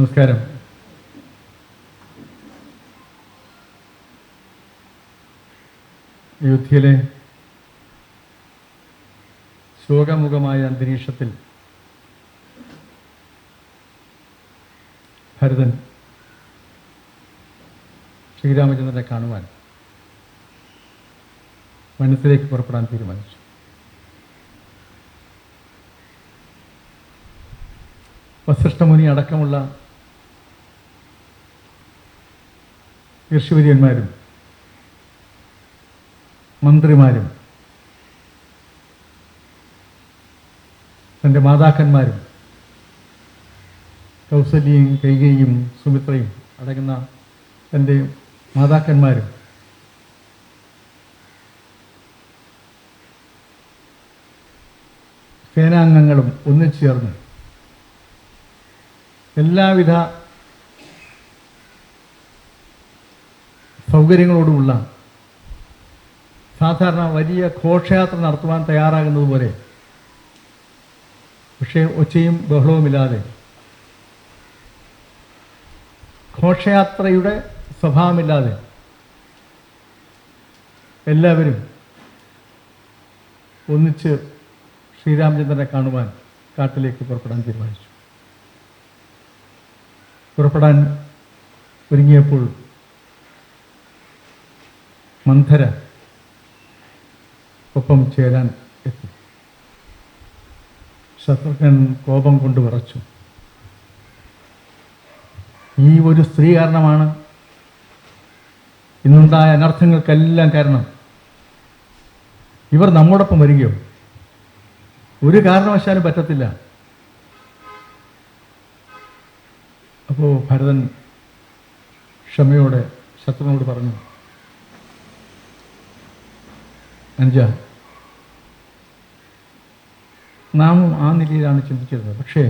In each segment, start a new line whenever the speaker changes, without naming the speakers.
നമസ്കാരം. അയോധ്യയിലെ ശോകമുഖമായ അന്തരീക്ഷത്തിൽ ഭരതൻ ശ്രീരാമചന്ദ്രനെ കാണുവാൻ വനത്തിലേക്ക് പുറപ്പെടാൻ തീരുമാനിച്ചു. വസിഷ്ഠമുനി അടക്കമുള്ള ഋഷിവര്യന്മാരും മന്ത്രിമാരും തൻ്റെ മാതാക്കന്മാരും കൗസല്യയും കൈകേയിയും സുമിത്രയും അടങ്ങുന്ന തൻ്റെ മാതാക്കന്മാരും സേനാംഗങ്ങളും ഒന്നിച്ചു ചേർന്ന് എല്ലാവിധ സൗകര്യങ്ങളോടുമുള്ള സാധാരണ വലിയ ഘോഷയാത്ര നടത്തുവാൻ തയ്യാറാകുന്നത് പോലെ, പക്ഷേ ഒച്ചയും ബഹളവുമില്ലാതെ ഘോഷയാത്രയുടെ സ്വഭാവമില്ലാതെ എല്ലാവരും ഒന്നിച്ച് ശ്രീരാമചന്ദ്രനെ കാണുവാൻ കാട്ടിലേക്ക് പുറപ്പെടാൻ തീരുമാനിച്ചു. പുറപ്പെടാൻ ഒരുങ്ങിയപ്പോൾ മന്ധര ഒപ്പം ചേരാൻ എത്തി. ശത്രുഘ്നൻ കോപം കൊണ്ട് വിറച്ചു. ഈ ഒരു സ്ത്രീ കാരണമാണ് ഇന്നുണ്ടായ അനർത്ഥങ്ങൾക്കെല്ലാം കാരണം. ഇവർ നമ്മോടൊപ്പം വരികയോ? ഒരു കാരണവശാലും പറ്റത്തില്ല. അപ്പോൾ ഭരതൻ ക്ഷമയോടെ ശത്രുവിനോട് പറഞ്ഞു, അനുജ, നാം ആ നിലയിലാണ് ചിന്തിച്ചിരുന്നത്. പക്ഷേ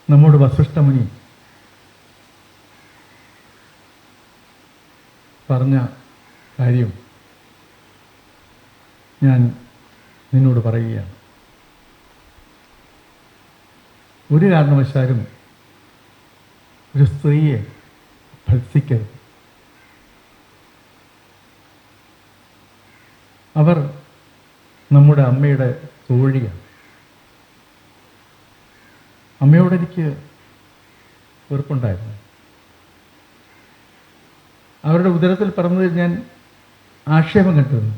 നമ്മോട് വസിഷ്ഠമുനി പറഞ്ഞ കാര്യം ഞാൻ നിന്നോട് പറയുകയാണ്. ഒരു കാരണവശാലും ഒരു സ്ത്രീയെ ഭത്സിക്കരുത്. അവർ നമ്മുടെ അമ്മയുടെ തോഴിയാണ്. അമ്മയോട് എനിക്ക് വെറുപ്പുണ്ടായിരുന്നു. അവരുടെ ഉദരത്തിൽ പിറന്നതിൽ ഞാൻ ആക്ഷേപം കണ്ടിരുന്നു.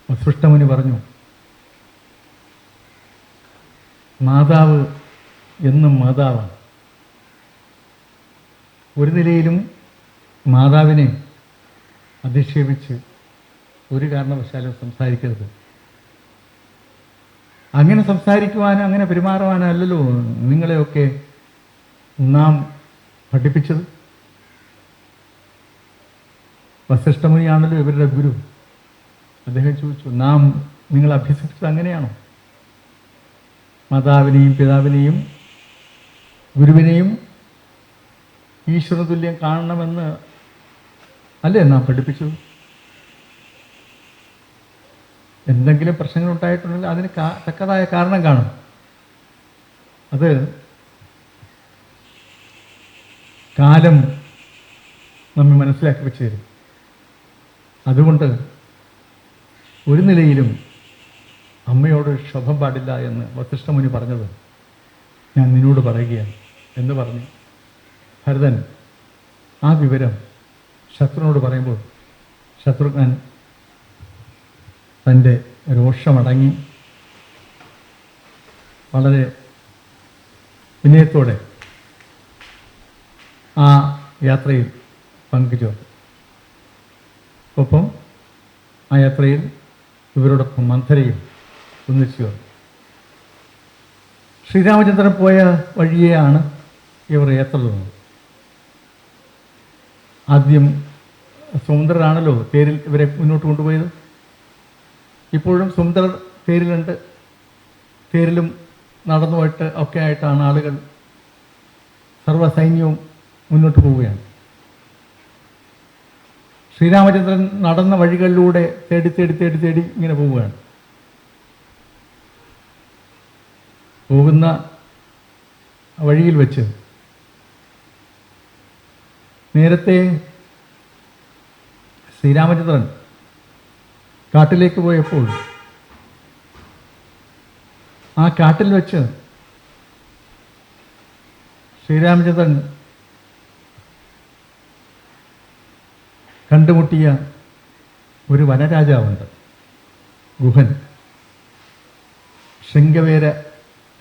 വസിഷ്ഠമുനി പറഞ്ഞു, മാതാവ് എന്നും മാതാവാണ്. ഒരു നിലയിലും മാതാവിനെ അധിക്ഷേപിച്ച് ഒരു കാരണവശാലും സംസാരിക്കരുത്. അങ്ങനെ സംസാരിക്കുവാനും അങ്ങനെ പെരുമാറുവാനല്ലല്ലോ നിങ്ങളെയൊക്കെ നാം പഠിപ്പിച്ചത്. വസിഷ്ഠമുനിയാണല്ലോ ഇവരുടെ ഗുരു. അദ്ദേഹം ചോദിച്ചു, നാം നിങ്ങൾ അഭ്യസിച്ചത് അങ്ങനെയാണോ? മാതാവിനെയും പിതാവിനെയും ഗുരുവിനെയും ഈശ്വരതുല്യം കാണണമെന്ന് അല്ലേ നാം പഠിപ്പിച്ചത്? എന്തെങ്കിലും പ്രശ്നങ്ങളുണ്ടായിട്ടുണ്ടെങ്കിൽ അതിന് തക്കതായ കാരണം കാണും. അത് കാലം നമ്മെ മനസ്സിലാക്കി വെച്ച് തരും. അതുകൊണ്ട് ഒരു നിലയിലും അമ്മയോട് ക്ഷോഭം പാടില്ല എന്ന് വസിഷ്ഠമുനി പറഞ്ഞത് ഞാൻ നിന്നോട് പറയുകയാണ് എന്ന് പറഞ്ഞു ഭരതൻ ആ വിവരം ശത്രുവിനോട് പറയുമ്പോൾ ശത്രുഘ്നൻ തൻ്റെ രോഷമടങ്ങി വളരെ വിനയത്തോടെ ആ യാത്രയിൽ പങ്കുചേർന്നു. ഒപ്പം ആ യാത്രയിൽ ഇവരോടൊപ്പം മന്ധരയും ഒന്നിച്ചു ചേർന്നു. ശ്രീരാമചന്ദ്രൻ പോയ വഴിയെയാണ് ഇവർ യാത്ര തുടങ്ങുന്നത്. ആദ്യം സുമന്ത്രരാണല്ലോ തേരിൽ ഇവരെ മുന്നോട്ട് കൊണ്ടുപോയത്. ഇപ്പോഴും സുമന്ത്രർ തേരിലുണ്ട്. തേരിലും നടന്നു പോയിട്ട് ഒക്കെ ആയിട്ടാണ് ആളുകൾ, സർവ്വസൈന്യവും മുന്നോട്ട് പോവുകയാണ്. ശ്രീരാമചന്ദ്രൻ നടന്ന വഴികളിലൂടെ തേടി തേടി തേടി തേടി ഇങ്ങനെ പോവുകയാണ്. പോകുന്ന വഴിയിൽ വെച്ച് നേരത്തെ ശ്രീരാമചന്ദ്രൻ കാട്ടിലേക്ക് പോയപ്പോൾ ആ കാട്ടിൽ വെച്ച് ശ്രീരാമചന്ദ്രൻ കണ്ടുമുട്ടിയ ഒരു വനരാജാവുണ്ട്, ഗുഹൻ. ശൃംഗവേര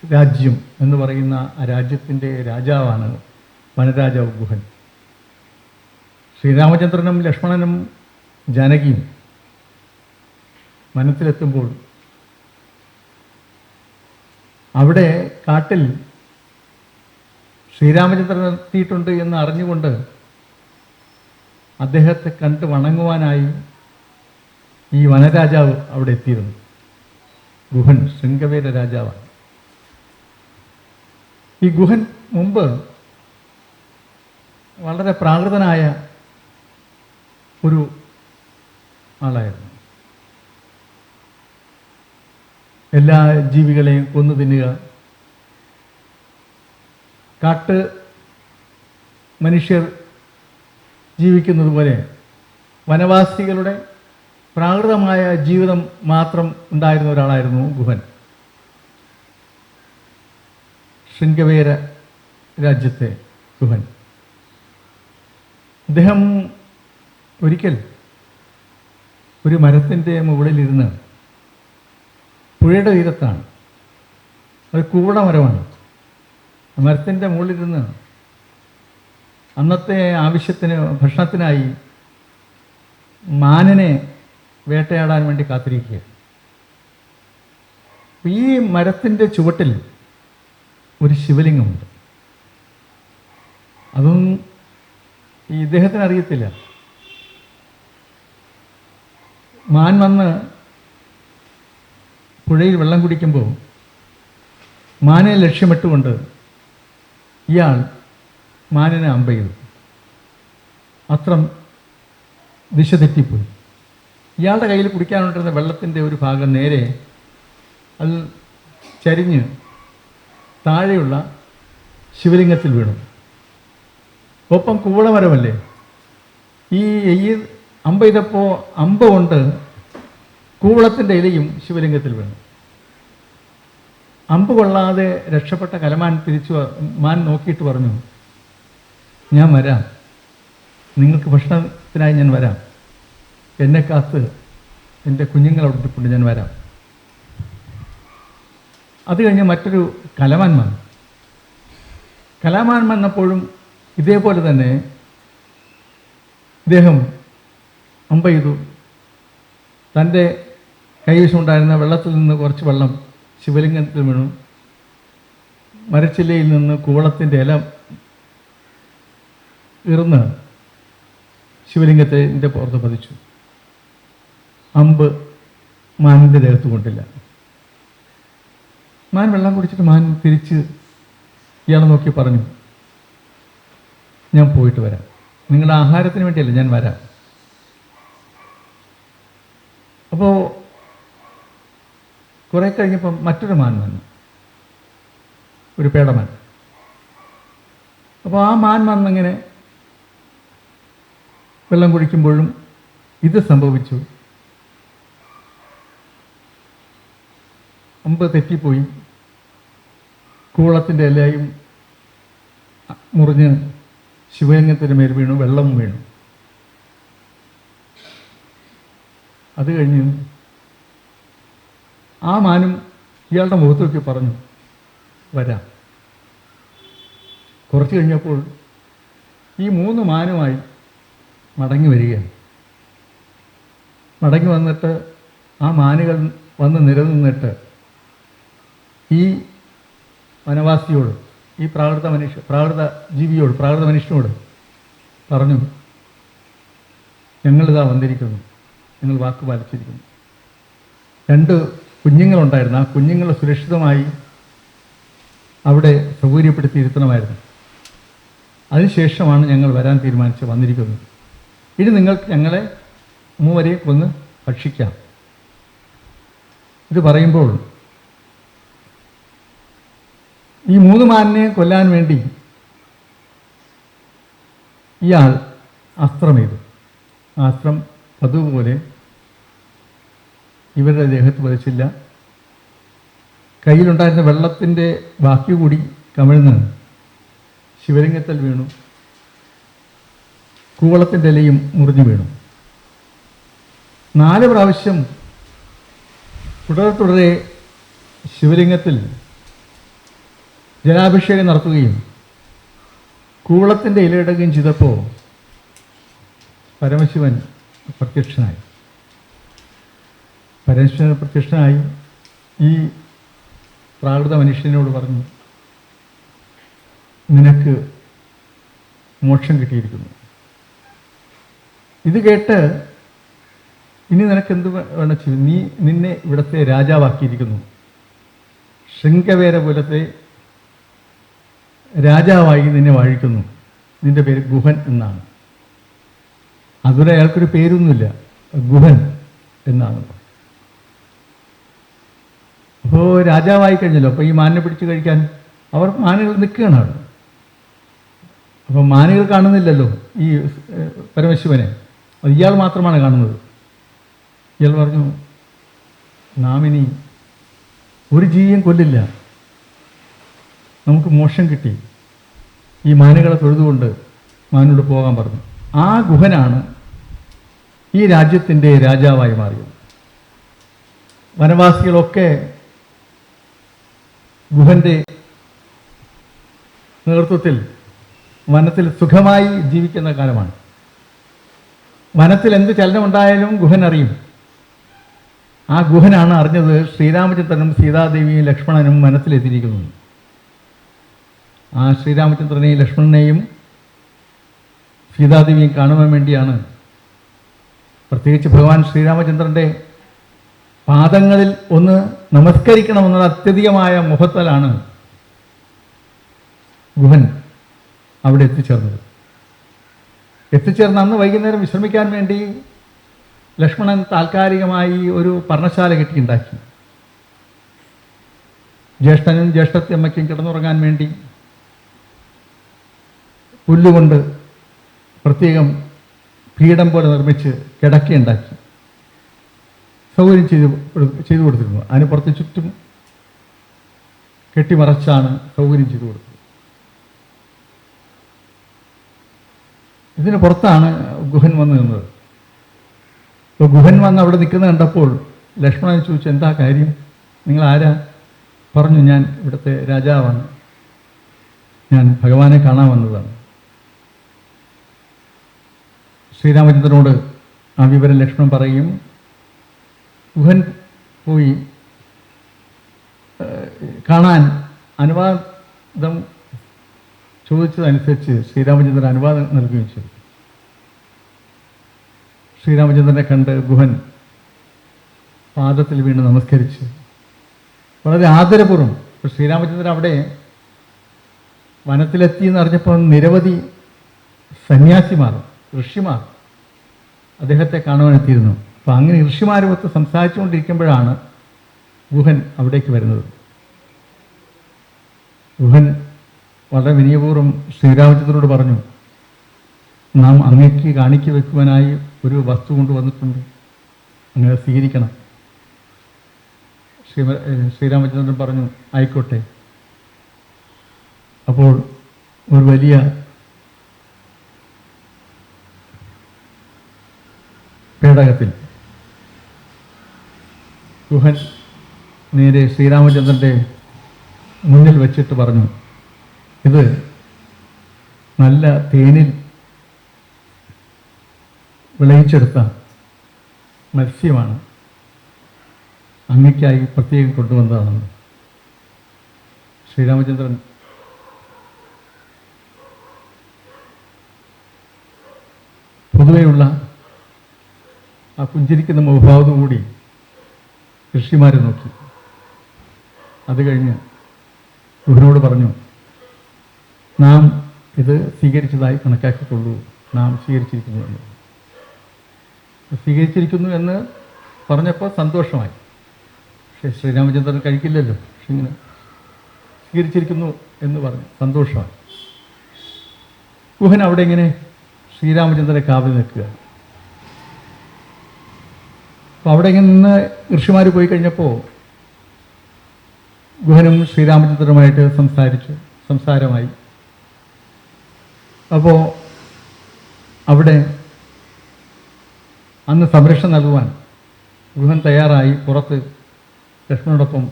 രാജ്യം എന്ന് പറയുന്ന ആ രാജ്യത്തിൻ്റെ രാജാവാണ് വനരാജാവ് ഗുഹൻ. ശ്രീരാമചന്ദ്രനും ലക്ഷ്മണനും ജാനകിയും വനത്തിലെത്തുമ്പോൾ അവിടെ കാട്ടിൽ ശ്രീരാമചന്ദ്രൻ എത്തിയിട്ടുണ്ട് എന്ന് അറിഞ്ഞുകൊണ്ട് അദ്ദേഹത്തെ കണ്ട് വണങ്ങുവാനായി ഈ വനരാജാവ് അവിടെ എത്തിയിരുന്നു. ഗുഹൻ ശൃംഗവേര രാജാവാണ്. ഈ ഗുഹൻ മുമ്പ് വളരെ പ്രാകൃതനായ ഒരു ആളായിരുന്നു. എല്ലാ ജീവികളെയും കൊന്നു തിന്നുക, കാട്ട് മനുഷ്യർ ജീവിക്കുന്നത് പോലെ വനവാസികളുടെ പ്രാകൃതമായ ജീവിതം മാത്രം ഉണ്ടായിരുന്ന ഒരാളായിരുന്നു ഗുഹൻ. ശൃംഗവേര രാജ്യത്തെ ഗുഹൻ. അദ്ദേഹം ഒരിക്കൽ ഒരു മരത്തിൻ്റെ മുകളിലിരുന്ന്, പുഴയുടെ തീരത്താണ്, അത് കൂവള മരമാണ്, മരത്തിൻ്റെ മുകളിലിരുന്ന് അന്നത്തെ ആവശ്യത്തിന് ഭക്ഷണത്തിനായി മാനിനെ വേട്ടയാടാൻ വേണ്ടി കാത്തിരിക്കുക. ഈ മരത്തിൻ്റെ ചുവട്ടിൽ ഒരു ശിവലിംഗമുണ്ട്. അതൊന്നും ഈ ഇദ്ദേഹത്തിന് അറിയത്തില്ല. മാൻ വന്ന് പുഴയിൽ വെള്ളം കുടിക്കുമ്പോൾ മാനെ ലക്ഷ്യമിട്ടുകൊണ്ട് ഇയാൾ മാനിനെ അമ്പ ചെയ്തു. അത്രം ദിശ തെറ്റിപ്പോയി. ഇയാളുടെ കയ്യിൽ കുടിക്കാനുണ്ടിരുന്ന വെള്ളത്തിൻ്റെ ഒരു ഭാഗം നേരെ അത് ചരിഞ്ഞ് താഴെയുള്ള ശിവലിംഗത്തിൽ വീണു. ഒപ്പം കൂവളമരമല്ലേ, ഈ അമ്പ ചെയ്തപ്പോൾ അമ്പ കൊണ്ട് കൂവളത്തിൻ്റെ ഇലയും ശിവലിംഗത്തിൽ വീണു. അമ്പ് കൊള്ളാതെ രക്ഷപ്പെട്ട കലമാൻ മാൻ നോക്കിയിട്ട് പറഞ്ഞു, ഞാൻ വരാം, നിങ്ങൾക്ക് ഭക്ഷണത്തിനായി ഞാൻ വരാം, എന്നെ കാത്ത് എൻ്റെ കുഞ്ഞുങ്ങളവിടെ ഇട്ടിട്ടുണ്ട്, ഞാൻ വരാം. അത് കഴിഞ്ഞ് മറ്റൊരു കലമാൻ വന്നു. കലമാൻ വന്നപ്പോഴും ഇതേപോലെ തന്നെ ഇദ്ദേഹം അമ്പ ചെയ്തു. തൻ്റെ കൈവശമുണ്ടായിരുന്ന വെള്ളത്തിൽ നിന്ന് കുറച്ച് വെള്ളം ശിവലിംഗത്തിൽ വീണു. മരച്ചില്ലയിൽ നിന്ന് കൂവളത്തിൻ്റെ ഇല ഇറന്ന് ശിവലിംഗത്തിൻ്റെ പുറത്ത് പതിച്ചു. അമ്പ് മാനിൻ്റെ ദേഹത്ത് കൊണ്ടില്ല. മാൻ വെള്ളം കുടിച്ചിട്ട് മാൻ തിരിച്ച് ഇയാളെ നോക്കി പറഞ്ഞു, ഞാൻ പോയിട്ട് വരാം, നിങ്ങളുടെ ആഹാരത്തിന് വേണ്ടിയല്ല, ഞാൻ വരാം. അപ്പോൾ കുറേ കഴിഞ്ഞപ്പം മറ്റൊരു മാൻ വന്നു, ഒരു പേടമാൻ. അപ്പോൾ ആ മാൻ വന്നിങ്ങനെ വെള്ളം കുടിക്കുമ്പോഴും ഇത് സംഭവിച്ചു. അമ്പ് തെറ്റിപ്പോയി. കൂവളത്തിൻ്റെ ഇലയും മുറിഞ്ഞ് ശിവലിംഗത്തിന് മേൽ വീണു, വെള്ളം വീണു. അത് കഴിഞ്ഞ് ആ മാനും ഇയാളുടെ മുഖത്ത് നോക്കി പറഞ്ഞു, വരാം. കുറച്ച് കഴിഞ്ഞപ്പോൾ ഈ 3 മാനുമായി മടങ്ങി വരികയാണ്. മടങ്ങി വന്നിട്ട് ആ മാനുകൾ വന്ന് നിരനിന്നിട്ട് ഈ വനവാസിയോട്, ഈ പ്രാകൃത ജീവിയോട്, പ്രാകൃത മനുഷ്യനോട് പറഞ്ഞു, ഞങ്ങളിതാ വന്നിരിക്കുന്നു, ഞങ്ങൾ വാക്ക് പാലിച്ചിരിക്കുന്നു. 2 കുഞ്ഞുങ്ങളുണ്ടായിരുന്നു. ആ കുഞ്ഞുങ്ങളെ സുരക്ഷിതമായി അവിടെ സൗകര്യപ്പെടുത്തിയിരുത്തണമായിരുന്നു. അതിനുശേഷമാണ് ഞങ്ങൾ വരാൻ തീരുമാനിച്ച് വന്നിരിക്കുന്നത്. ഇനി നിങ്ങൾക്ക് ഞങ്ങളെ 3 കൊന്ന് ഭക്ഷിക്കാം. ഇത് പറയുമ്പോൾ ഈ 3 മാനിനെ കൊല്ലാൻ വേണ്ടി ഇയാൾ അസ്ത്രമെയ്തു. ആ അസ്ത്രം പതുപോലെ ഇവരുടെ ദേഹത്ത് പതിച്ചില്ല. കയ്യിലുണ്ടായിരുന്ന വെള്ളത്തിൻ്റെ ബാക്കി കൂടി കമിഴ്ന്ന് ശിവലിംഗത്തിൽ വീണു. കൂവളത്തിൻ്റെ ഇലയും മുറിഞ്ഞു വീണു. 4 പ്രാവശ്യം തുടരെ ശിവലിംഗത്തിൽ ജലാഭിഷേകം നടത്തുകയും കൂവളത്തിൻ്റെ ഇലയിടുകയും ചെയ്തപ്പോൾ പരമശിവൻ പ്രത്യക്ഷനായി. പരമശിവൻ പ്രത്യക്ഷനായി ഈ പ്രാകൃത മനുഷ്യനോട് പറഞ്ഞു, നിനക്ക് മോക്ഷം കിട്ടിയിരിക്കുന്നു. ഇത് കേട്ട് ഇനി നിനക്കെന്ത് വേണം ചെയ്യും? നിന്നെ ഇവിടുത്തെ രാജാവാക്കിയിരിക്കുന്നു. ശൃംഗവേര പോലത്തെ രാജാവായി നിന്നെ വാഴിക്കുന്നു. നിന്റെ പേര് ഗുഹൻ എന്നാണ്. അതുവരെ അയാൾക്കൊരു പേരൊന്നുമില്ല, ഗുഹൻ എന്നാണ്. അപ്പോൾ രാജാവായി കഴിഞ്ഞല്ലോ. അപ്പോൾ ഈ മാനിനെ പിടിച്ച് കഴിക്കാൻ മാനുകൾ നിൽക്കുകയാണ് അവിടെ. അപ്പോൾ മാനുകൾ കാണുന്നില്ലല്ലോ ഈ പരമശിവനെ, അത് ഇയാൾ മാത്രമാണ് കാണുന്നത്. ഇയാൾ പറഞ്ഞു, നാം ഇനി ഒരു ജീവിയും കൊല്ലില്ല, നമുക്ക് മോക്ഷം കിട്ടി. ഈ മാനുകളെ തൊഴുതുകൊണ്ട് മാനോട് പോകാൻ പറഞ്ഞു. ആ ഗുഹനാണ് ഈ രാജ്യത്തിൻ്റെ രാജാവായി മാറിയത്. വനവാസികളൊക്കെ ഗുഹൻ്റെ നേതൃത്വത്തിൽ വനത്തിൽ സുഖമായി ജീവിക്കുന്ന കാലമാണ്. വനത്തിൽ എന്ത് ചലനമുണ്ടായാലും ഗുഹൻ അറിയും. ആ ഗുഹനാണ് അറിഞ്ഞത് ശ്രീരാമചന്ദ്രനും സീതാദേവിയും ലക്ഷ്മണനും വനത്തിലെത്തിയിരിക്കുന്നു. ആ ശ്രീരാമചന്ദ്രനെയും ലക്ഷ്മണനെയും സീതാദേവിയും കാണുവാൻ വേണ്ടിയാണ്, പ്രത്യേകിച്ച് ഭഗവാൻ ശ്രീരാമചന്ദ്രൻ്റെ പാദങ്ങളിൽ ഒന്ന് നമസ്കരിക്കണമെന്നുള്ള അത്യധികമായ മുഹത്തലാണ് ഗുഹൻ അവിടെ എത്തിച്ചേർന്നത്. എത്തിച്ചേർന്ന് അന്ന് വൈകുന്നേരം വിശ്രമിക്കാൻ വേണ്ടി ലക്ഷ്മണൻ താൽക്കാലികമായി ഒരു പർണശാല കെട്ടിയുണ്ടാക്കി. ജ്യേഷ്ഠനും ജ്യേഷ്ഠത്തിയമ്മയ്ക്കും കിടന്നുറങ്ങാൻ വേണ്ടി പുല്ലുകൊണ്ട് പ്രത്യേകം പീഠം പോലെ നിർമ്മിച്ച് കിടക്കയുണ്ടാക്കി സൗകര്യം ചെയ്തു കൊടുത്തിരുന്നു. അതിന് പുറത്ത് ചുറ്റും കെട്ടിമറച്ചാണ് സൗകര്യം ചെയ്തു കൊടുത്തത്. ഇതിന് പുറത്താണ് ഗുഹൻ വന്ന് നിന്നത്. അപ്പോൾ ഗുഹൻ വന്ന് അവിടെ നിൽക്കുന്നത് കണ്ടപ്പോൾ ലക്ഷ്മണൻ ചോദിച്ചു, എന്താ കാര്യം? നിങ്ങൾ ആരാ? പറഞ്ഞു, ഞാൻ ഇവിടുത്തെ രാജാവാണ്, ഞാൻ ഭഗവാനെ കാണാൻ വന്നതാണ്. ശ്രീരാമചന്ദ്രനോട് ആ വിവരം ലക്ഷ്മണൻ പറയും. ഗുഹൻ പോയി കാണാൻ അനുവാദം ചോദിച്ചതനുസരിച്ച് ശ്രീരാമചന്ദ്രൻ അനുവാദം നൽകുകയും ചെയ്തു. ശ്രീരാമചന്ദ്രനെ കണ്ട് ഗുഹൻ പാദത്തിൽ വീണ് നമസ്കരിച്ച് വളരെ ആദരപൂർവ്വം. ശ്രീരാമചന്ദ്രൻ അവിടെ വനത്തിലെത്തിയെന്ന് അറിഞ്ഞപ്പോൾ നിരവധി സന്യാസിമാർ, ഋഷിമാർ അദ്ദേഹത്തെ കാണുവാനെത്തിയിരുന്നു. അപ്പോൾ അങ്ങനെ ഋഷിമാരുമൊത്ത് സംസാരിച്ചുകൊണ്ടിരിക്കുമ്പോഴാണ് ഗുഹൻ അവിടേക്ക് വരുന്നത്. ഗുഹൻ വളരെ വിനയപൂർവ്വം ശ്രീരാമചന്ദ്രനോട് പറഞ്ഞു, നാം അങ്ങേക്ക് കാണിക്ക വെക്കുവാനായി ഒരു വസ്തു കൊണ്ടുവന്നിട്ടുണ്ട്, അങ്ങനെ സ്വീകരിക്കണം. ശ്രീരാമചന്ദ്രൻ പറഞ്ഞു, ആയിക്കോട്ടെ. അപ്പോൾ ഒരു വലിയ പേടകത്തിൽ ഗുഹൻ നേരെ ശ്രീരാമചന്ദ്രൻ്റെ മുന്നിൽ വെച്ചിട്ട് പറഞ്ഞു, ഇത് നല്ല തേനിൽ വിളയിച്ചെടുത്ത മത്സ്യമാണ്, അങ്ങയ്ക്കായി പ്രത്യേകം കൊണ്ടുവന്നതാണെന്ന്. ശ്രീരാമചന്ദ്രൻ പൊതുവെയുള്ള ആ പുഞ്ചിരിക്കുന്ന മുഖഭാവത്തോടുകൂടി ഋഷിമാരെ നോക്കി. അത് കഴിഞ്ഞ് ഗുഹനോട് പറഞ്ഞു, നാം ഇത് സ്വീകരിച്ചതായി കണക്കാക്കിക്കൊള്ളൂ, നാം സ്വീകരിച്ചിരിക്കുന്നു എന്ന്. സ്വീകരിച്ചിരിക്കുന്നു എന്ന് പറഞ്ഞപ്പോൾ സന്തോഷമായി. പക്ഷേ ശ്രീരാമചന്ദ്രൻ കഴിക്കില്ലല്ലോ. പക്ഷെ ഇങ്ങനെ സ്വീകരിച്ചിരിക്കുന്നു എന്ന് പറഞ്ഞു. സന്തോഷമാണ്. ഗുഹൻ അവിടെ ഇങ്ങനെ ശ്രീരാമചന്ദ്രനെ കാവൽ നിൽക്കുക. അപ്പോൾ അവിടെ ഇങ്ങനെ നിന്ന് ഋഷിമാർ പോയി കഴിഞ്ഞപ്പോൾ ഗുഹനും ശ്രീരാമചന്ദ്രനുമായിട്ട് സംസാരമായി. അപ്പോൾ അവിടെ അന്ന് സംരക്ഷണം നൽകുവാൻ ഗുഹൻ തയ്യാറായി. പുറത്ത് ലക്ഷ്മണനോടൊപ്പം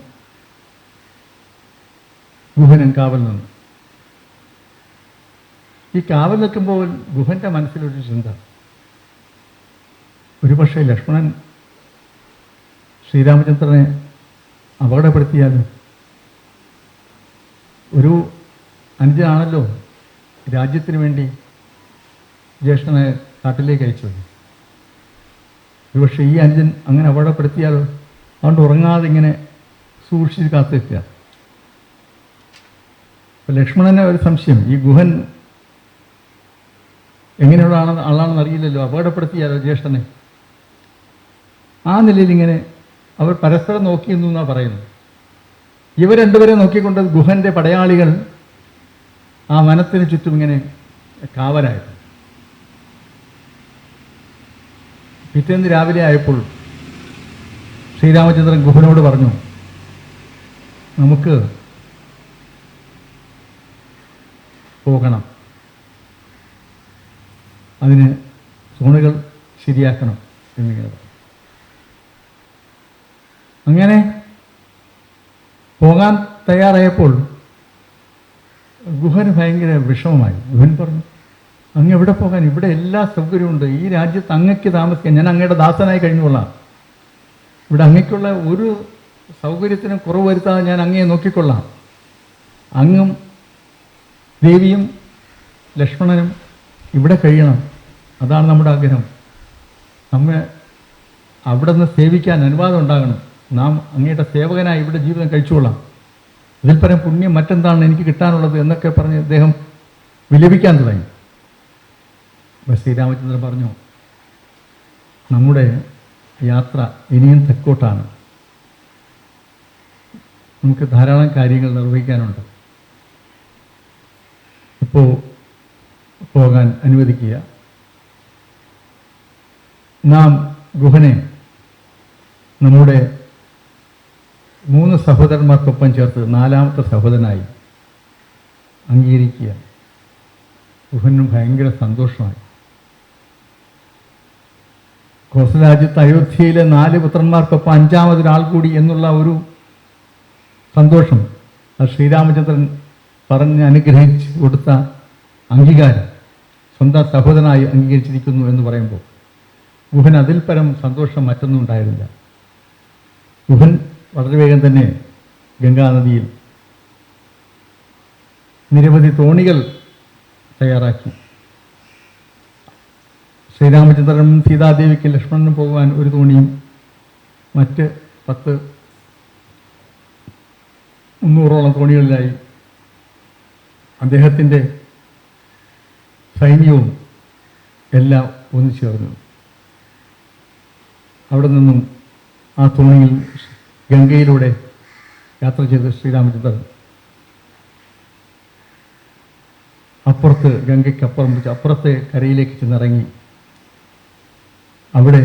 ഗുഹനും കാവൽ നിന്നു. ഈ കാവൽ നിൽക്കുമ്പോൾ ഗുഹൻ്റെ മനസ്സിലൊരു ചിന്ത, ഒരുപക്ഷെ ലക്ഷ്മണൻ ശ്രീരാമചന്ദ്രനെ അപകടപ്പെടുത്തിയാലും, ഒരു അനുജനാണല്ലോ രാജ്യത്തിന് വേണ്ടി ജ്യേഷ്ഠനെ കാട്ടിലേക്ക് അയച്ചു. ഒരുപക്ഷെ ഈ അനുജൻ അങ്ങനെ അപകടപ്പെടുത്തിയാലോ? അതുകൊണ്ട് ഉറങ്ങാതെ ഇങ്ങനെ സൂക്ഷിച്ച് കാത്തു നിൽക്കുക. അപ്പം ലക്ഷ്മണന് ഒരു സംശയം, ഈ ഗുഹൻ എങ്ങനെയുള്ള ആളാണെന്ന് അറിയില്ലല്ലോ, അപകടപ്പെടുത്തിയാലോ ജ്യേഷ്ഠനെ. ആ നിലയിൽ ഇങ്ങനെ അവർ പരസ്പരം നോക്കിയെന്നു എന്നാണ് പറയുന്നത്. ഇവർ രണ്ടുപേരെ നോക്കിക്കൊണ്ട് ഗുഹൻ്റെ പടയാളികൾ ആ വനത്തിന് ചുറ്റും ഇങ്ങനെ കാവലായിരുന്നു. പിറ്റേന്ന് രാവിലെ ആയപ്പോൾ ശ്രീരാമചന്ദ്രൻ ഗുഹനോട് പറഞ്ഞു, നമുക്ക് പോകണം, അതിന് സോണുകൾ ശരിയാക്കണം എന്നിങ്ങനെ പറഞ്ഞു. അങ്ങനെ പോകാൻ തയ്യാറായപ്പോൾ ഗുഹന് ഭയങ്കര വിഷമമായി. ഗുഹൻ പറഞ്ഞു, അങ്ങ് എവിടെ പോകാൻ? ഇവിടെ എല്ലാ സൗകര്യമുണ്ട്. ഈ രാജ്യത്ത് അങ്ങയ്ക്ക് താമസിക്കാൻ ഞാൻ അങ്ങയുടെ ദാസനായി കഴിഞ്ഞുകൊള്ളാം. ഇവിടെ അങ്ങയ്ക്കുള്ള ഒരു സൗകര്യത്തിനും കുറവ് വരുത്താതെ ഞാൻ അങ്ങയെ നോക്കിക്കൊള്ളാം. അങ്ങും ദേവിയും ലക്ഷ്മണനും ഇവിടെ കഴിയണം, അതാണ് നമ്മുടെ ആഗ്രഹം. നമ്മെ അവിടെ നിന്ന് സേവിക്കാൻ അനുവാദം ഉണ്ടാകണം. നാം അങ്ങയുടെ സേവകനായി ഇവിടെ ജീവിതം കഴിച്ചുകൊള്ളാം. ഇതിൽ പരം പുണ്യം മറ്റെന്താണ് എനിക്ക് കിട്ടാനുള്ളത് എന്നൊക്കെ പറഞ്ഞ് അദ്ദേഹം വിലപിക്കാൻ തുടങ്ങി. അപ്പോൾ ശ്രീരാമചന്ദ്രൻ പറഞ്ഞു, നമ്മുടെ യാത്ര ഇനിയും തെക്കോട്ടാണ്, നമുക്ക് ധാരാളം കാര്യങ്ങൾ നിർവഹിക്കാനുണ്ട്. ഇപ്പോൾ പോകാൻ അനുവദിക്കുക. നാം ഗുഹനെ നമ്മുടെ 3 സഹോദരന്മാർക്കൊപ്പം ചേർത്ത് 4ാമത്തെ സഹോദരനായി അംഗീകരിക്കുക. ഗുഹനും ഭയങ്കര സന്തോഷമായി. കോസലരാജ്യത്ത് അയോധ്യയിലെ 4 പുത്രന്മാർക്കൊപ്പം 5ാമതൊരാൾ കൂടി എന്നുള്ള ഒരു സന്തോഷം, അത് ശ്രീരാമചന്ദ്രൻ പറഞ്ഞ് അനുഗ്രഹിച്ച് കൊടുത്ത അംഗീകാരം, സ്വന്തം സഹോദരനായി അംഗീകരിച്ചിരിക്കുന്നു എന്ന് പറയുമ്പോൾ ഗുഹൻ അതിൽ പരം സന്തോഷം മറ്റൊന്നും ഉണ്ടായിരുന്നില്ല. ഗുഹൻ വളരെ വേഗം തന്നെ ഗംഗാനദിയിൽ നിരവധി തോണികൾ തയ്യാറാക്കി. ശ്രീരാമചന്ദ്രനും സീതാദേവിക്ക് ലക്ഷ്മണനും പോകുവാൻ ഒരു തോണിയും മറ്റ് 10-300ഓളം തോണികളിലായി അദ്ദേഹത്തിൻ്റെ സൈന്യവും എല്ലാം ഒന്നിച്ചേർന്നു. അവിടെ നിന്നും ആ തോണിയിൽ ഗംഗയിലൂടെ യാത്ര ചെയ്ത് ശ്രീരാമചന്ദ്രൻ അപ്പുറത്ത്, ഗംഗയ്ക്കപ്പുറം വെച്ച് അപ്പുറത്തെ കരയിലേക്ക് ചെന്നിറങ്ങി. അവിടെ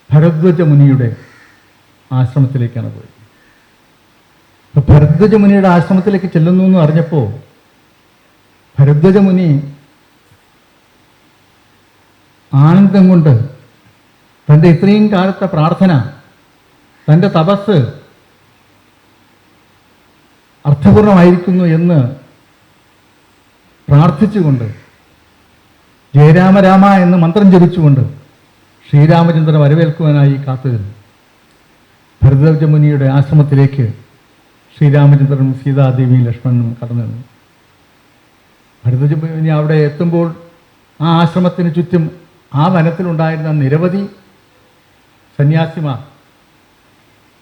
ഭരദ്വജ മുനിയുടെ ആശ്രമത്തിലേക്കാണ് പോയത്. അപ്പോൾ ഭരദ്വജ മുനിയുടെ ആശ്രമത്തിലേക്ക് ചെല്ലുന്നു എന്ന് അറിഞ്ഞപ്പോൾ ഭരദ്വജ മുനി ആനന്ദം കൊണ്ട് തൻ്റെ ഇത്രയും കാലത്തെ പ്രാർത്ഥന, തൻ്റെ തപസ് അർത്ഥപൂർണമായിരിക്കുന്നു എന്ന് പ്രാർത്ഥിച്ചുകൊണ്ട്, ജയരാമ രാമ എന്ന് മന്ത്രം ജപിച്ചുകൊണ്ട് ശ്രീരാമചന്ദ്രനെ വരവേൽക്കുവാനായി കാത്തുനിന്നു. ഭരദ്വജ മുനിയുടെ ആശ്രമത്തിലേക്ക് ശ്രീരാമചന്ദ്രനും സീതാദേവിയും ലക്ഷ്മണനും കടന്നു. ഭരദ്വജ മുനി അവിടെ എത്തുമ്പോൾ ആ ആശ്രമത്തിന് ചുറ്റും ആ വനത്തിലുണ്ടായിരുന്ന നിരവധി സന്യാസിമാർ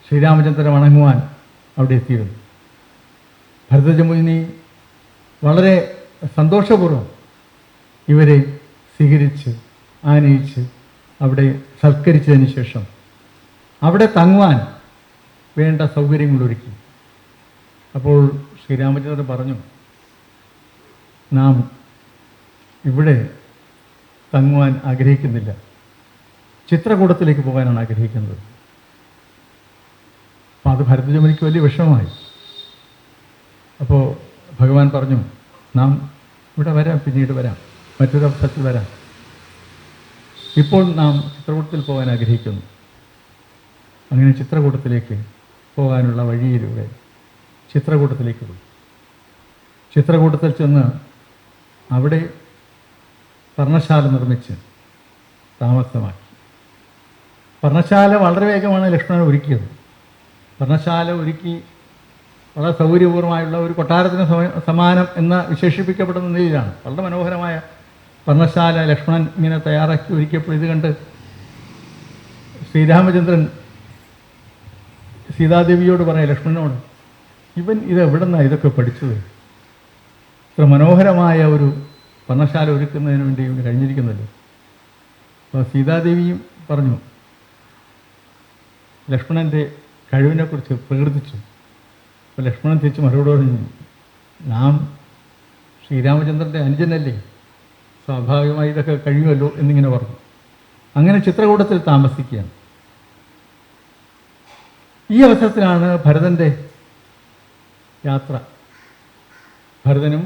ശ്രീരാമചന്ദ്രനെ വണങ്ങുവാൻ അവിടെ എത്തിയിരുന്നു. ഭരദ്വജ മുനി വളരെ സന്തോഷപൂർവ്വം ഇവരെ സ്വീകരിച്ച് ആനയിച്ച് അവിടെ സൽക്കരിച്ചതിന് ശേഷം അവിടെ തങ്ങുവാൻ വേണ്ട സൗകര്യങ്ങളൊരുക്കി. അപ്പോൾ ശ്രീരാമചന്ദ്രൻ പറഞ്ഞു, നാം ഇവിടെ തങ്ങുവാൻ ആഗ്രഹിക്കുന്നില്ല, ചിത്രകൂടത്തിലേക്ക് പോകാനാണ് ആഗ്രഹിക്കുന്നത്. അപ്പോൾ അത് ഭരതജമുനിക്ക് വലിയ വിഷമമായി. അപ്പോൾ ഭഗവാൻ പറഞ്ഞു, നാം ഇവിടെ വരാം, പിന്നീട് വരാം, മറ്റൊരവസരത്തിൽ വരാം. ഇപ്പോൾ നാം ചിത്രകൂടത്തിൽ പോകാൻ ആഗ്രഹിക്കുന്നു. അങ്ങനെ ചിത്രകൂടത്തിലേക്ക് പോകാനുള്ള വഴിയിലൂടെ ചിത്രകൂടത്തിലേക്ക് പോയി. ചിത്രകൂടത്തിൽ ചെന്ന് അവിടെ പർണശാല നിർമ്മിച്ച് താമസമാക്കി. പർണശാല വളരെ വേഗമാണ് ലക്ഷ്മണൻ ഒരുക്കിയത്. പർണശാല ഒരുക്കി വളരെ സൗകര്യപൂർവമായുള്ള ഒരു കൊട്ടാരത്തിന് സമാനം എന്ന് വിശേഷിപ്പിക്കപ്പെടുന്ന നിലയിലാണ്. വളരെ മനോഹരമായ പർണശാല ലക്ഷ്മണൻ ഇങ്ങനെ തയ്യാറാക്കി ഒരുക്കിയപ്പോൾ ഇത് കണ്ട് ശ്രീരാമചന്ദ്രൻ സീതാദേവിയോട് പറയാം, ലക്ഷ്മണനോട്, ഇവൻ ഇത് എവിടെ നിന്നാണ് ഇതൊക്കെ പഠിച്ചത്? ഇത്ര മനോഹരമായ ഒരു പർണശാല ഒരുക്കുന്നതിന് വേണ്ടി ഇവന് കഴിഞ്ഞിരിക്കുന്നല്ലോ. അപ്പോൾ സീതാദേവിയും പറഞ്ഞു, ലക്ഷ്മണൻ്റെ കഴിവിനെക്കുറിച്ച് പ്രകീർത്തിച്ചു. അപ്പോൾ ലക്ഷ്മണൻ തിരിച്ച് മറുപടി പറഞ്ഞു, നാം ശ്രീരാമചന്ദ്രൻ്റെ അനുജനല്ലേ, സ്വാഭാവികമായി ഇതൊക്കെ കഴിയുമല്ലോ എന്നിങ്ങനെ പറഞ്ഞു. അങ്ങനെ ചിത്രകൂടത്തിൽ താമസിക്കുകയാണ്. ഈ അവസരത്തിലാണ് ഭരതൻ്റെ യാത്ര. ഭരതനും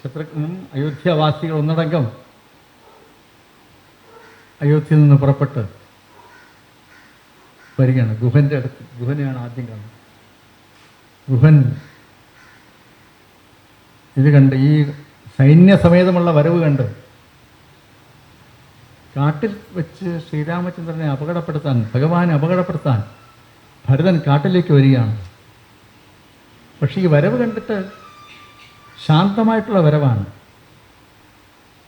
ശത്രുഘ്നും അയോധ്യാവാസികൾ ഒന്നടങ്കം അയോധ്യയിൽ നിന്ന് പുറപ്പെട്ട് വരികയാണ്. ഗുഹൻ്റെ അടുത്ത്. ഗുഹനെയാണ് ആദ്യം കാണുന്നത്. ഗുഹൻ ഇത് കണ്ട്, ഈ സൈന്യസമേതമുള്ള വരവ് കണ്ട് കാട്ടിൽ വെച്ച് ശ്രീരാമചന്ദ്രനെ അപകടപ്പെടുത്താൻ, ഭഗവാനെ അപകടപ്പെടുത്താൻ ഭരതൻ കാട്ടിലേക്ക് വരികയാണ്. പക്ഷേ ഈ വരവ് കണ്ടിട്ട് ശാന്തമായിട്ടുള്ള വരവാണ്,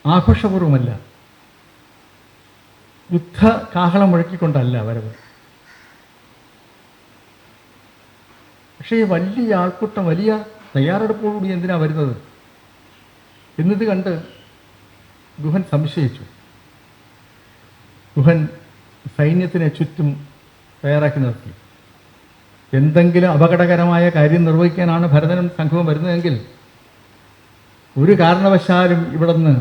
ആഘോഷപൂർവമല്ല, യുദ്ധ കാഹളം മുഴക്കിക്കൊണ്ടല്ല വരവ്. പക്ഷേ വലിയ ആൾക്കൂട്ടം, വലിയ തയ്യാറെടുപ്പോടുകൂടി എന്തിനാണ് വരുന്നത് എന്നിത് കണ്ട് ഗുഹൻ സംശയിച്ചു. ഗുഹൻ സൈന്യത്തിനെ ചുറ്റും തയ്യാറാക്കി നിർത്തി. എന്തെങ്കിലും അപകടകരമായ കാര്യം നിർവഹിക്കാനാണ് ഭരതനും സംഘവും വരുന്നതെങ്കിൽ ഒരു കാരണവശാലും ഇവിടെ നിന്ന്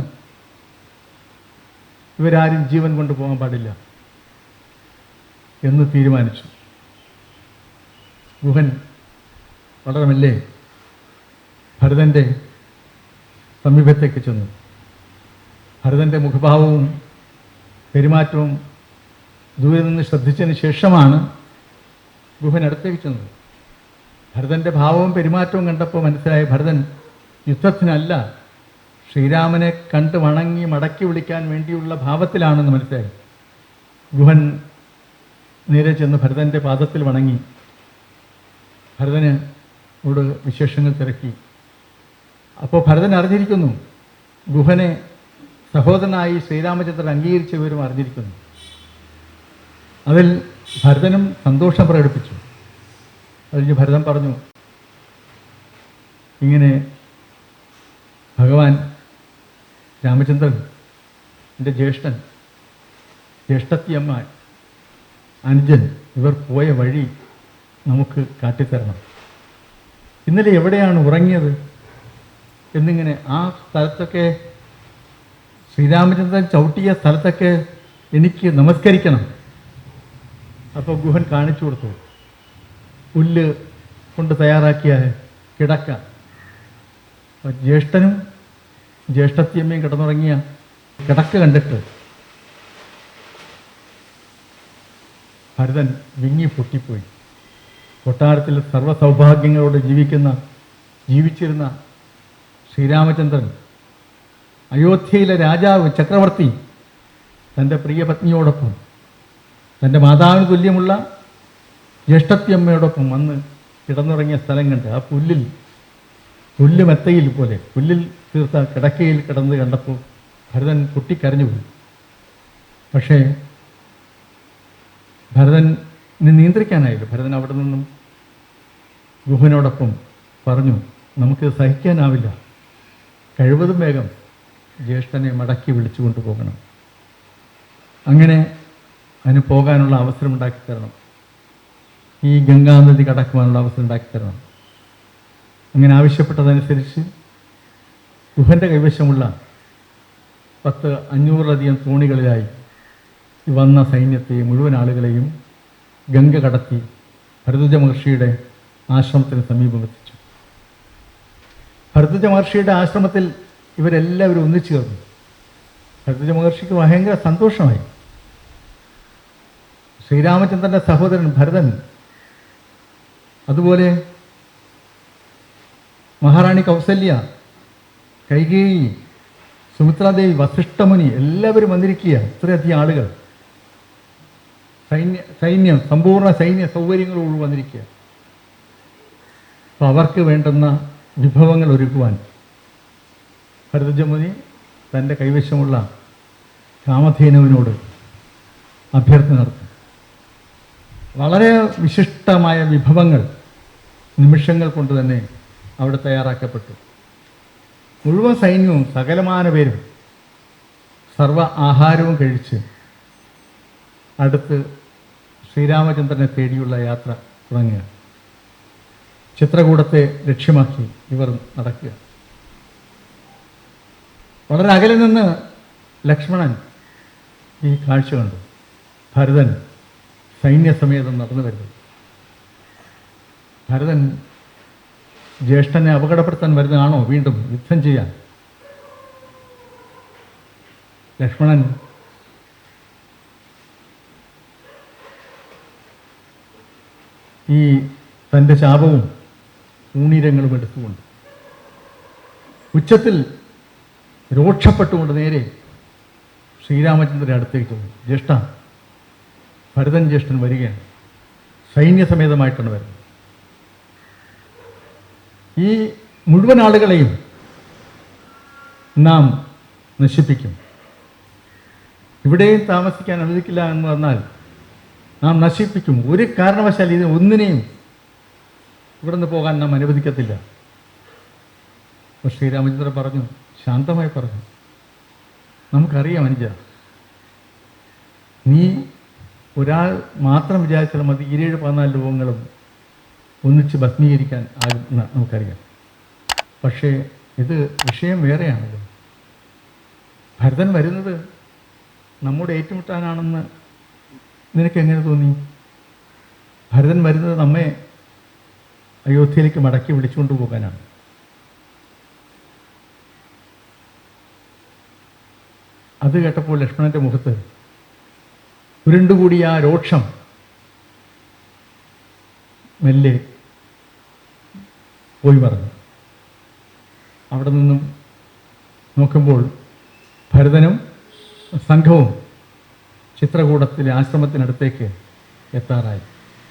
ഇവരാരും ജീവൻ കൊണ്ടുപോകാൻ പാടില്ല എന്ന് തീരുമാനിച്ചു. ഗുഹൻ വളരെ മെല്ലെ ഭരതൻ്റെ സമീപത്തേക്ക് ചെന്നു. ഭരതൻ്റെ മുഖഭാവവും പെരുമാറ്റവും ദൂരെ നിന്ന് ശ്രദ്ധിച്ചതിന് ശേഷമാണ് ഗുഹൻ അടുത്തേക്ക് ചെന്നത്. ഭരതൻ്റെ ഭാവവും പെരുമാറ്റവും കണ്ടപ്പോൾ മനസ്സിലായി, ഭരതൻ യുദ്ധത്തിനല്ല, ശ്രീരാമനെ കണ്ട് വണങ്ങി മടക്കി വിളിക്കാൻ വേണ്ടിയുള്ള ഭാവത്തിലാണെന്ന് മനസ്സിലായി. ഗുഹൻ നേരെ ചെന്ന് ഭരതൻ്റെ പാദത്തിൽ വണങ്ങി ഭരതനോട് വിശേഷങ്ങൾ തിരക്കി. അപ്പോൾ ഭരതൻ അറിഞ്ഞിരിക്കുന്നു, ഗുഹനെ സഹോദരനായി ശ്രീരാമചന്ദ്രൻ അംഗീകരിച്ച വിവരം അറിഞ്ഞിരിക്കുന്നു. അതിൽ ഭരതനും സന്തോഷം പ്രകടിപ്പിച്ചു. അതിന് ഭരതൻ പറഞ്ഞു, ഇങ്ങനെ ഭഗവാൻ രാമചന്ദ്രൻ, എൻ്റെ ജ്യേഷ്ഠൻ, ജ്യേഷ്ഠത്തിയമ്മ, അനുജൻ, ഇവർ പോയ വഴി നമുക്ക് കാട്ടിത്തരണം. ഇന്നലെ എവിടെയാണ് ഉറങ്ങിയത് എന്നിങ്ങനെ ആ സ്ഥലത്തൊക്കെ, ശ്രീരാമചന്ദ്രൻ ചവിട്ടിയ സ്ഥലത്തൊക്കെ എനിക്ക് നമസ്കരിക്കണം. അപ്പോൾ ഗുഹൻ കാണിച്ചു കൊടുത്തു, പുല്ല് കൊണ്ട് തയ്യാറാക്കിയ കിടക്ക. ജ്യേഷ്ഠനും ജ്യേഷ്ഠത്തിയമ്മയും കിടന്നുറങ്ങിയ കിടക്ക കണ്ടിട്ട് ഭരതൻ വിങ്ങി പൊട്ടിപ്പോയി. കൊട്ടാരത്തിൽ സർവ്വസൗഭാഗ്യങ്ങളോട് ജീവിച്ചിരുന്ന ശ്രീരാമചന്ദ്രൻ, അയോധ്യയിലെ രാജാവ്, ചക്രവർത്തി, തൻ്റെ പ്രിയ പത്നിയോടൊപ്പം, തൻ്റെ മാതാവിന് തുല്യമുള്ള ജ്യേഷ്ഠത്തിയമ്മയോടൊപ്പം വന്ന് കിടന്നുറങ്ങിയ സ്ഥലം കണ്ട് ആ പുല്ലുമെത്തയിൽ പോലെ പുല്ലിൽ തീർത്ത കിടക്കയിൽ കിടന്ന് കണ്ടപ്പോൾ ഭരതൻ പൊട്ടിക്കരഞ്ഞുപോയി. പക്ഷേ ഭരതന് നിയന്ത്രിക്കാനായില്ല. ഭരതൻ അവിടെ നിന്നും ഗുഹനോടൊപ്പം പറഞ്ഞു, നമുക്ക് സഹിക്കാനാവില്ല, കഴിവതും വേഗം ജ്യേഷ്ഠനെ മടക്കി വിളിച്ചു കൊണ്ടുപോകണം. അങ്ങനെ അതിന് പോകാനുള്ള അവസരം ഉണ്ടാക്കി തരണം, ഈ ഗംഗാനദി കടക്കുവാനുള്ള അവസരം ഉണ്ടാക്കി തരണം. അങ്ങനെ ആവശ്യപ്പെട്ടതനുസരിച്ച് ഗുഹൻ്റെ കൈവശമുള്ള 500-ലധികം തോണികളിലായി ഈ വന്ന സൈന്യത്തെ മുഴുവൻ ആളുകളെയും ഗംഗ കടത്തി ഭരദ്വാജ മഹർഷിയുടെ ആശ്രമത്തിന് സമീപം എത്തിച്ചു. ഭരദ്വാജ മഹർഷിയുടെ ആശ്രമത്തിൽ ഇവരെല്ലാവരും ഒന്നിച്ചു ചേർന്നു. ഭരദ്വാജ മഹർഷിക്ക് ഭയങ്കര സന്തോഷമായി. ശ്രീരാമചന്ദ്രൻ്റെ സഹോദരൻ ഭരതൻ, അതുപോലെ മഹാറാണി കൗസല്യ, കൈകേയി, സുമിത്രാദേവി, വസിഷ്ഠമുനി എല്ലാവരും വന്നിരിക്കുക. ഇത്രയധികം ആളുകൾ, സൈന്യം സമ്പൂർണ്ണ സൈന്യ സൗകര്യങ്ങളോട് വന്നിരിക്കുക. അപ്പോൾ അവർക്ക് വേണ്ടുന്ന വിഭവങ്ങൾ ഒരുക്കുവാൻ ഭരദ്വാജമുനി തൻ്റെ കൈവശമുള്ള കാമധേനുവിനോട് അഭ്യർത്ഥന നടത്തി. വളരെ വിശിഷ്ടമായ വിഭവങ്ങൾ നിമിഷങ്ങൾ കൊണ്ട് തന്നെ അവിടെ തയ്യാറാക്കപ്പെട്ടു. മുഴുവൻ സൈന്യവും സകലമാന പേരും സർവ ആഹാരവും കഴിച്ച് അടുത്ത് ശ്രീരാമചന്ദ്രനെ തേടിയുള്ള യാത്ര തുടങ്ങുക. ചിത്രകൂടത്തെ ലക്ഷ്യമാക്കി ഇവർ നടക്കുക. വളരെ അകലെ നിന്ന് ലക്ഷ്മണൻ ഈ കാഴ്ച കണ്ടു. ഭരതൻ സൈന്യസമേതം നടന്നു വരുന്നത്. ഭരതൻ ജ്യേഷ്ഠനെ അപകടപ്പെടുത്താൻ വരുന്നതാണോ വീണ്ടും യുദ്ധം ചെയ്യാൻ? ലക്ഷ്മണൻ ഈ തൻ്റെ ശാപവും ഊണീരങ്ങളും എടുത്തുകൊണ്ട് ഉച്ചത്തിൽ രോക്ഷപ്പെട്ടുകൊണ്ട് നേരെ ശ്രീരാമചന്ദ്രൻ്റെ അടുത്തേക്ക് വന്നു. ജ്യേഷ്ഠ, ഭരതൻ ജ്യേഷ്ഠൻ വരികയാണ്, സൈന്യസമേതമായിട്ടാണ് വരുന്നത്. ഈ മുഴുവൻ ആളുകളെയും നാം നശിപ്പിക്കും. ഇവിടെയും താമസിക്കാൻ അനുവദിക്കില്ല എന്ന് പറഞ്ഞാൽ നാം നശിപ്പിക്കും. ഒരു കാരണവശാൽ ഇതിന് ഒന്നിനെയും ഇവിടുന്ന് പോകാൻ നാം അനുവദിക്കത്തില്ല. അപ്പോൾ ശ്രീരാമചന്ദ്രൻ പറഞ്ഞു, ശാന്തമായി പറഞ്ഞു, നമുക്കറിയാം അനുജ, നീ ഒരാൾ മാത്രം വിചാരിച്ചാൽ മതി 17-14 ലോകങ്ങളും ഒന്നിച്ച് ഭസ്മീകരിക്കാൻ ആകുന്ന നമുക്കറിയാം. പക്ഷേ ഇത് വിഷയം വേറെയാണല്ലോ. ഭരതൻ വരുന്നത് നമ്മോട് ഏറ്റുമുട്ടാനാണെന്ന് നിനക്ക് എങ്ങനെ തോന്നി? ഭരതൻ വരുന്നത് നമ്മെ അയോധ്യയിലേക്ക് മടക്കി വിളിച്ചുകൊണ്ട് പോകാനാണ്. അത് കേട്ടപ്പോൾ ലക്ഷ്മണൻ്റെ മുഖത്ത് ഉരുണ്ടുകൂടിയ ആ രോക്ഷം മെല്ലെ പോയി പറഞ്ഞു. അവിടെ നിന്നും നോക്കുമ്പോൾ ഭരതനും സംഘവും ചിത്രകൂടത്തിലെ ആശ്രമത്തിനടുത്തേക്ക് എത്താറായി.